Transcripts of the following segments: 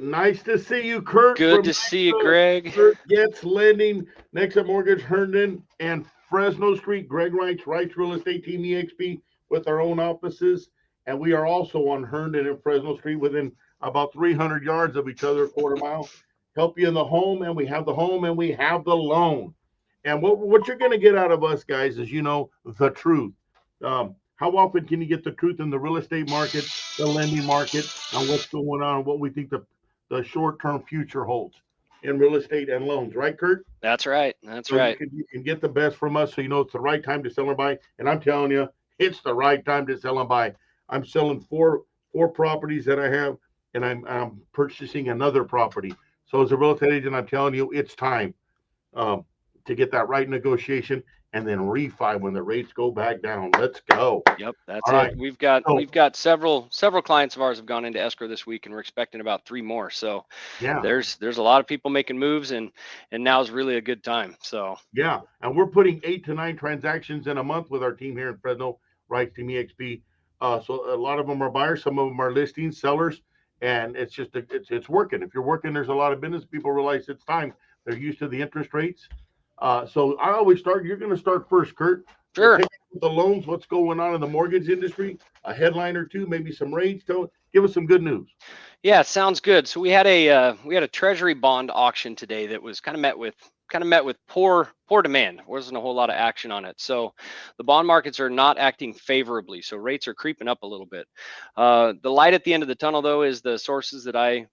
Nice to see you, Kurt, Good from to see you, Next Up. Greg. Kurt Gets Lending, Next Up Mortgage, Herndon, and Fresno Street. Greg Reitz Real Estate Team EXP with our own offices. And we are also on Herndon and Fresno Street within about 300 yards of each other, a quarter mile. Help you in the home, and we have the home, and we have the loan. And what you're going to get out of us, guys, is, the truth. How often can you get the truth in the real estate market, the lending market, and what's going on, and what we think the short term future holds in real estate and loans, right, Kurt? That's right. That's So right. you can get the best from us, so you know it's the right time to sell and buy. And I'm telling you, it's the right time to sell and buy. I'm selling four properties that I have, and I'm purchasing another property. So as a real estate agent, I'm telling you, it's time um, to get that right negotiation and then refi when the rates go back down. Let's go. Yep, that's All it. right. We've So got several clients of ours have gone into escrow this week, and we're expecting about three more. So yeah, there's a lot of people making moves, and now's really a good time. So yeah, and we're putting 8 to 9 transactions in a month with our team here in Fresno, Reitz Team EXP. So a lot of them are buyers, some of them are listings, sellers, and it's working. If you're working, there's a lot of business. People realize it's time. They're used to the interest rates. So I always start. You're going to start first, Kurt. sure. Take the loans. What's going on in the mortgage industry? A headline or two, maybe some rates. Give us some good news. Yeah, sounds good. So we had a treasury bond auction today that was kind of met with poor demand. There wasn't a whole lot of action on it. So the bond markets are not acting favorably. So rates are creeping up a little bit. The light at the end of the tunnel, though, is the sources that I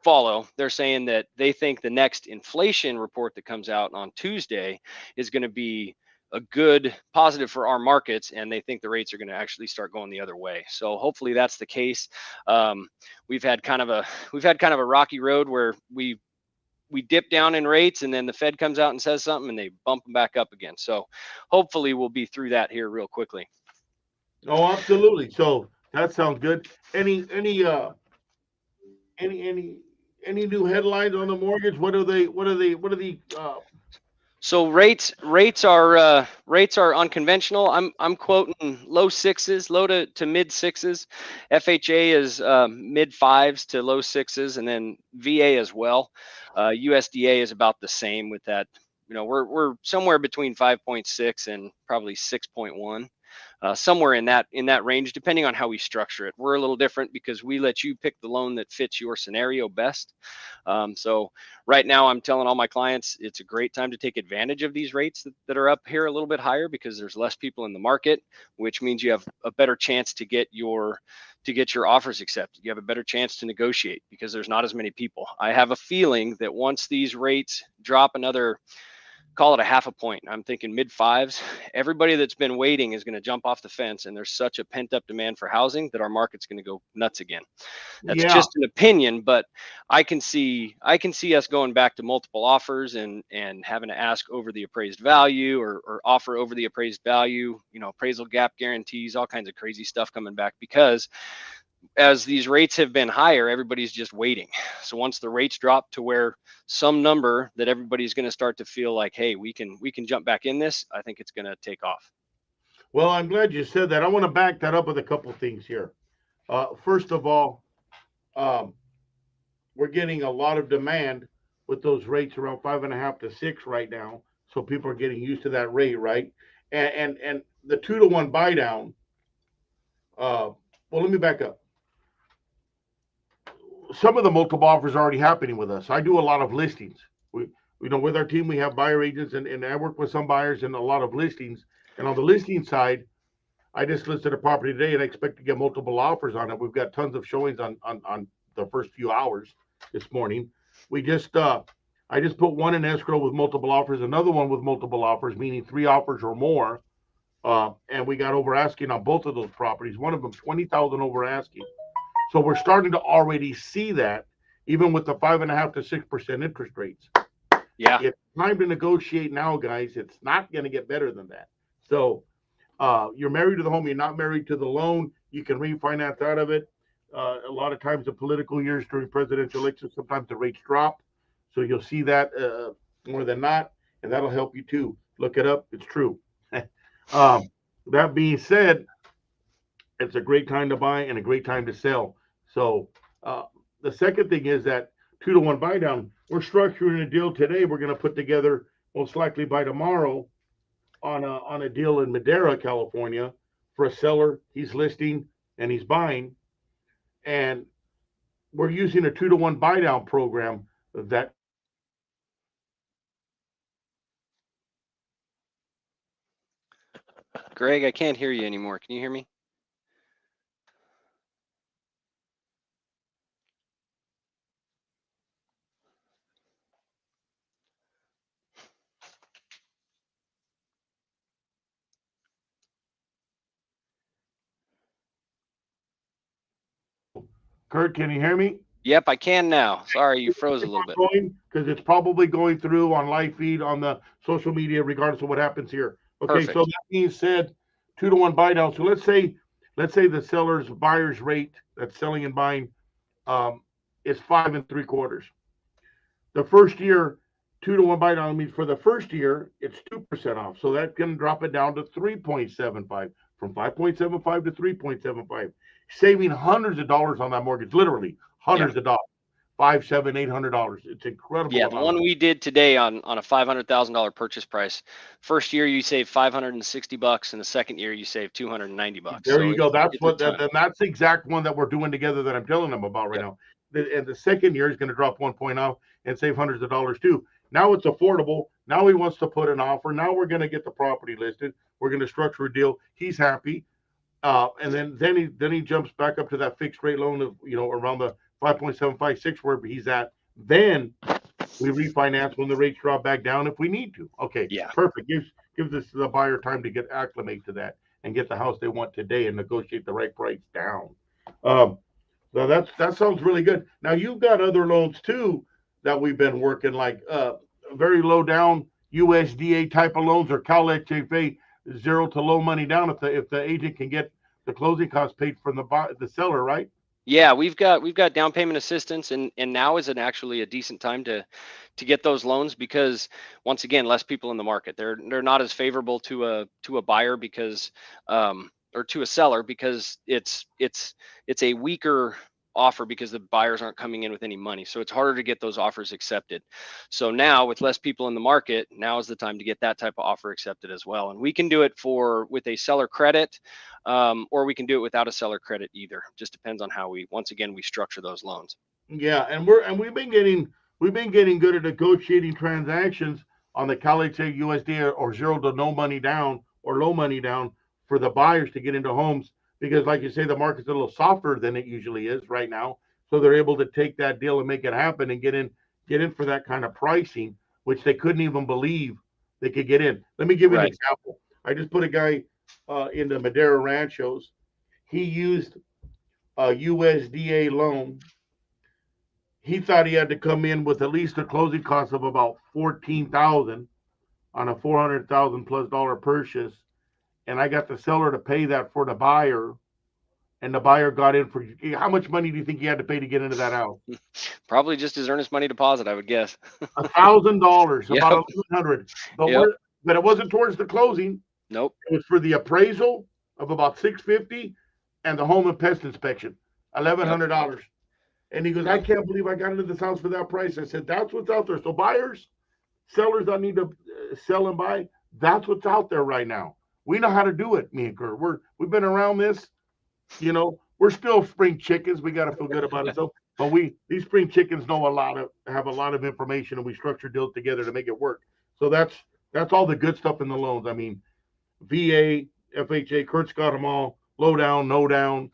follow. They're saying that they think the next inflation report that comes out on Tuesday is going to be a good positive for our markets, and they think the rates are going to actually start going the other way. So hopefully that's the case. um, we've had kind of a rocky road where we dip down in rates, and then the Fed comes out and says something and they bump them back up again. So hopefully we'll be through that here real quickly. Oh, absolutely. So that sounds good. Any any new headlines on the mortgage? So rates are unconventional. I'm quoting low sixes, low to mid sixes. FHA is mid fives to low sixes, and then VA as well. USDA is about the same with that. We're somewhere between 5.6 and probably 6.1, somewhere in that range, depending on how we structure it. We're a little different because we let you pick the loan that fits your scenario best. So right now, I'm telling all my clients it's a great time to take advantage of these rates that are up here a little bit higher, because there's less people in the market, which means you have a better chance to get your offers accepted. You have a better chance to negotiate because there's not as many people. I have a feeling that once these rates drop another, call it a half a point, I'm thinking mid fives, everybody that's been waiting is going to jump off the fence, and there's such a pent up demand for housing that our market's going to go nuts again. That's Yeah. just an opinion, but I can see us going back to multiple offers and having to ask over the appraised value, or offer over the appraised value, appraisal gap guarantees, all kinds of crazy stuff coming back, because as these rates have been higher, everybody's just waiting. So once the rates drop to where some number that everybody's going to start to feel like, hey, we can jump back in this, I think it's going to take off. Well, I'm glad you said that. I want to back that up with a couple things here. First of all, um, we're getting a lot of demand with those rates around 5.5 to 6 right now. So people are getting used to that rate, right? And the 2 to 1 buy down. Well, let me back up. Some of the multiple offers are already happening with us. I do a lot of listings. With our team, we have buyer agents, and I work with some buyers and a lot of listings. And on the listing side, I just listed a property today, and I expect to get multiple offers on it. We've got tons of showings on the first few hours this morning. We just I just put one in escrow with multiple offers, another one with multiple offers, meaning 3 offers or more. And we got over asking on both of those properties. One of them 20,000 over asking. So we're starting to already see that, even with the 5.5 to 6% interest rates. Yeah. It's time to negotiate now, guys. It's not going to get better than that. So you're married to the home, you're not married to the loan. You can refinance out of it. A lot of times, the political years during presidential elections, sometimes the rates drop. So you'll see that more than not, and that'll help you too. Look it up; it's true. um, that being said, it's a great time to buy and a great time to sell. So uh, the second thing is that 2-to-1 buy down. We're structuring a deal today. We're going to put together most likely by tomorrow on a deal in Madera, California, for a seller. He's listing and he's buying, and we're using a 2-to-1 buy down program that Greg, I can't hear you anymore. Can you hear me? Kurt, can you hear me? Yep, I can now. Sorry, you froze a little bit. Going because it's probably going through on live feed on the social media, regardless of what happens here. Okay, so Perfect. that being said, 2-to-1 buy down. So let's say the seller's buyer's rate that's selling and buying is 5.75. The first year, 2-to-1 buy down means for the first year it's 2% off. So that can drop it down to 3.75, from 5.75 to 3.75, saving hundreds of dollars on that mortgage, literally Yeah. hundreds of dollars. 5, 7, $800. It's incredible Yeah, the amount of one we did today on a $500,000 purchase price. First year you save $560, and the second year you save $290. There So you go. That's it's a what ton. that's the exact one that we're doing together that I'm telling them about right Yep. now. And the second year is going to drop 1 point off and save hundreds of dollars too. Now it's affordable. Now he wants to put an offer. Now we're going to get the property listed. We're going to structure a deal. He's happy. And then he jumps back up to that fixed rate loan of around the 5.756 where he's at. Then we refinance when the rates drop back down if we need to. Okay, Yeah. perfect. Gives us the buyer time to get acclimate to that and get the house they want today and negotiate the right price down. Um, so that sounds really good. Now you've got other loans too that we've been working, like very low down USDA type of loans, or Cal HFA, zero to low money down if the agent can get the closing costs paid from the seller, right? Yeah, we've got down payment assistance, and now is actually a decent time to get those loans, because once again, less people in the market. They're not as favorable to a buyer because or to a seller, because it's a weaker offer because the buyers aren't coming in with any money. So it's harder to get those offers accepted. So now, with less people in the market, now is the time to get that type of offer accepted as well. And we can do it with a seller credit, or we can do it without a seller credit either. Just depends on how once again, we structure those loans. Yeah, and we've been getting good at negotiating transactions on the college say USD, or zero to no money down or low money down for the buyers to get into homes, because like you say, the market's a little softer than it usually is right now. So they're able to take that deal and make it happen and get in for that kind of pricing, which they couldn't even believe they could get in. Let me give you an Right. example. I just put a guy in the Madera Ranchos. He used a USDA loan. He thought he had to come in with at least a closing cost of about 14,000 on a 400,000 plus dollar purchase, and I got the seller to pay that for the buyer, and the buyer got in for how much money do you think he had to pay to get into that house? Probably just his earnest money deposit, I would guess. $1,000, about Yep. 1,100. But Yep. it wasn't towards the closing. Nope. It was for the appraisal of about 650 and the home and pest inspection, Yep. $1,100. And he goes, I Yep. can't believe I got into this house for that price. I said, that's what's out there. So buyers, sellers that need to sell and buy, that's what's out there right now. We know how to do it, me and Kurt. We've been around this, we're still spring chickens. We got to feel good about it. So, but these spring chickens have a lot of information, and we structure deals together to make it work. So that's all the good stuff in the loans. I mean, VA, FHA, Kurt's got them all. Low down, no down,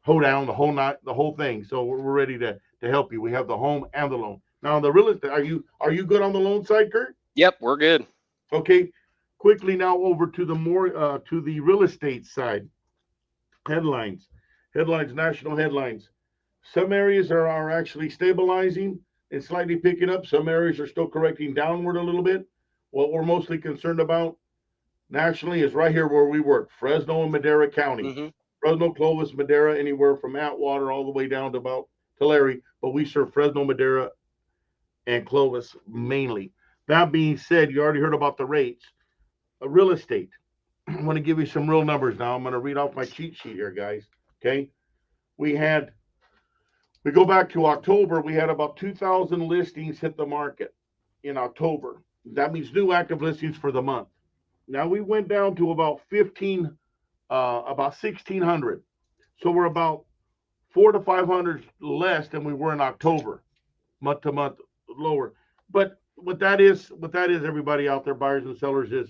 hoe down, the whole night, the whole thing. So we're ready to help you. We have the home and the loan. Now on the real estate, are you good on the loan side, Kurt? Yep. We're good. Okay. Quickly now over to the more to the real estate side. Headlines, national headlines. Some areas are actually stabilizing and slightly picking up. Some areas are still correcting downward a little bit. What we're mostly concerned about nationally is right here where we work, Fresno and Madera County. Hmm. Fresno, Clovis, Madera, anywhere from Atwater all the way down to about Tulare, but we serve Fresno, Madera, and Clovis mainly. That being said, you already heard about the rates. Real estate. I'm going to give you some real numbers now. I'm going to read off my cheat sheet here, guys. Okay. We had We go back to October, we had about 2,000 listings hit the market in October. That means new active listings for the month. Now we went down to about 1,600. So we're about 400 to 500 less than we were in October, month to month lower. But what that is, everybody out there, buyers and sellers, is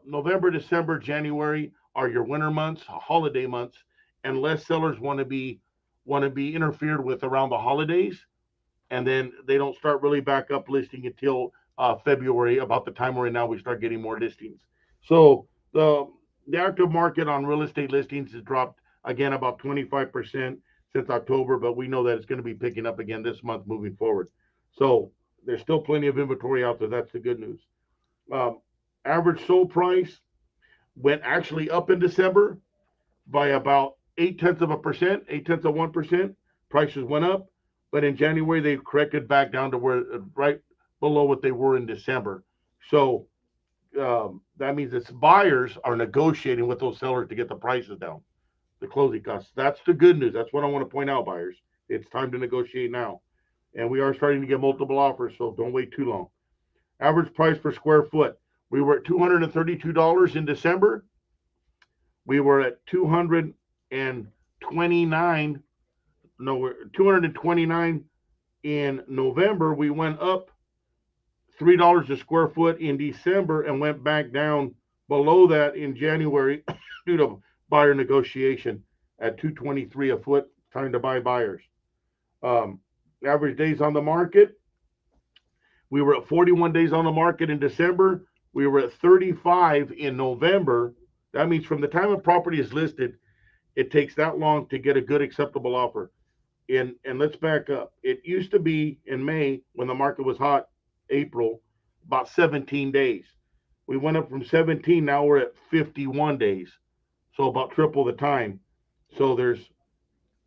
November, December, January are your winter months, holiday months, and less sellers want to be interfered with around the holidays, and then they don't start really back up listing until February. About the time we're in now, we start getting more listings. So the active market on real estate listings has dropped again about 25% since October, but we know that it's going to be picking up again this month moving forward. So there's still plenty of inventory out there. That's the good news. Um, Average sold price went actually up in December by about 0.8%, 0.8%. Prices went up, but in January they corrected back down to where right below what they were in December. So that means it's buyers are negotiating with those sellers to get the prices down, the closing costs. That's the good news. That's what I want to point out, buyers. It's time to negotiate now. And we are starting to get multiple offers, so don't wait too long. Average price per square foot. We were at $232 in December. We were at 229. No, we're 229 in November. We went up $3 a square foot in December and went back down below that in January due to buyer negotiation at 223 a foot, trying to buy buyers. Um, Average days on the market, we were at 41 days on the market in December. We were at 35 in November. That means from the time a property is listed, it takes that long to get a good acceptable offer. And let's back up. It used to be in May when the market was hot, April, about 17 days. We went up from 17, now we're at 51 days. So about triple the time. So there's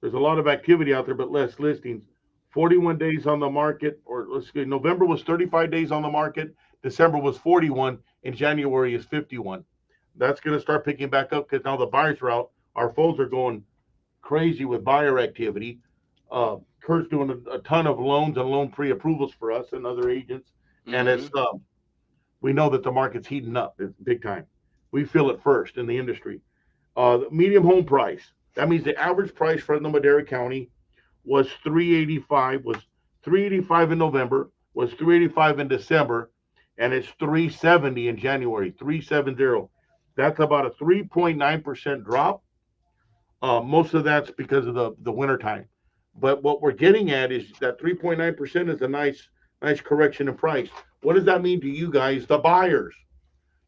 a lot of activity out there, but less listings. 41 days on the market, or let's see, November was 35 days on the market, December was 41, and January is 51. That's going to start picking back up because now the buyers are out. Our phones are going crazy with buyer activity. Kurt's doing a ton of loans and loan pre-approvals for us and other agents, and it's we know that the market's heating up. It's big time. We feel it first in the industry. The medium home price. That means the average price for the Madera County was 385. Was 385 in November. Was 385 in December, and it's 370 in January. 370. That's about a 3.9% drop. Most of that's because of the winter time. But what we're getting at is that 3.9% is a nice correction in price. What does that mean to you guys, the buyers?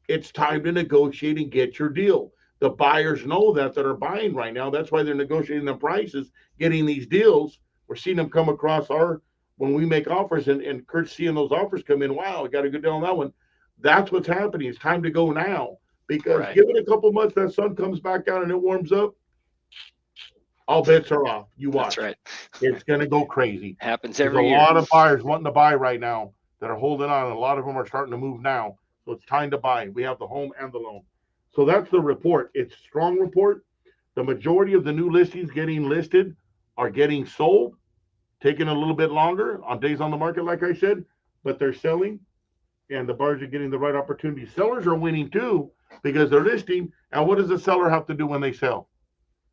It's time to negotiate and get your deal. The buyers know that are buying right now. That's why they're negotiating the prices, getting these deals. We're seeing them come across our when we make offers, and Kurt's seeing those offers come in. Wow, I got a good deal on that one. That's what's happening. It's time to go now because Right. give it a couple months, that sun comes back out and it warms up. All bets are off. You That's watch. right. It's going to go crazy. Happens There's a every year. lot of buyers wanting to buy right now that are holding on. A lot of them are starting to move now. So it's time to buy. We have the home and the loan. So that's the report. It's a strong report. The majority of the new listings getting listed are getting sold, taking a little bit longer on days on the market, like I said, but they're selling and the buyers are getting the right opportunity. Sellers are winning too because they're listing. And what does the seller have to do when they sell?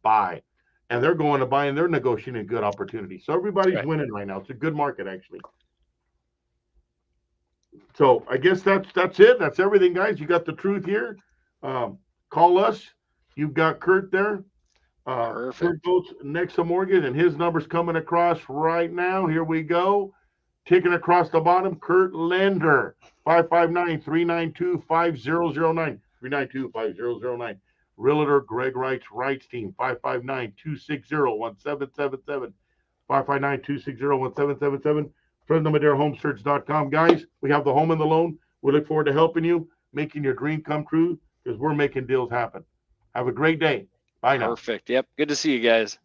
Buy. And they're going to buy and they're negotiating a good opportunity. So everybody's Right. winning right now. It's a good market actually. So I guess that's it. That's everything, guys. You got the truth here. Call us. You've got Kurt there. Kurt Perfect. votes Nexa Mortgage, and his number's coming across right now. Here we go. Ticking across the bottom, Kurt Lender, 559-392-5009. 392-5009. Realtor Greg Reitz Team, 559-260-1777. 559-260-1777. FresnoMadeiraHomeSearch.com. Guys, we have the home and the loan. We look forward to helping you, making your dream come true, because we're making deals happen. Have a great day. Bye now. Perfect. Yep. Good to see you guys.